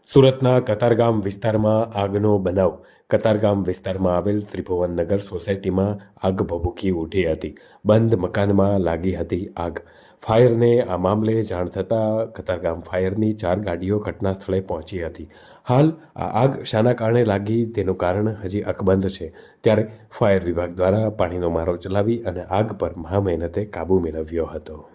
સુરતના કતારગામ વિસ્તારમાં આગનો બનાવ. કતારગામ વિસ્તારમાં આવેલ ત્રિભુવનનગર સોસાયટીમાં આગ ભભૂકી ઉઠી હતી. બંધ મકાનમાં લાગી હતી આગ. ફાયરને આ મામલે જાણ થતાં કતારગામ ફાયરની 4 ગાડીઓ ઘટના સ્થળે પહોંચી હતી. હાલ આ આગ શાના કારણે લાગી તેનું કારણ હજી અકબંધ છે. ત્યારે ફાયર વિભાગ દ્વારા પાણીનો મારો ચલાવી અને આગ પર મહામહેનતે કાબૂ મેળવ્યો હતો.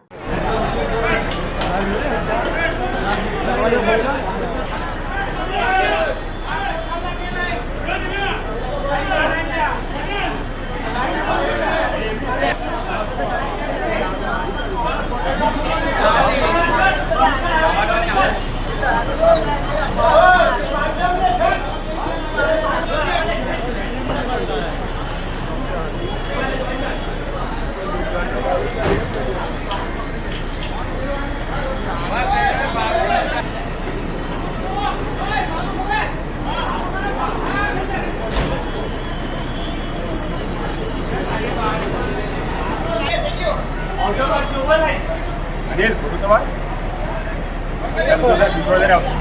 Adil, foto teman. Kamu sudah bisa dari aku.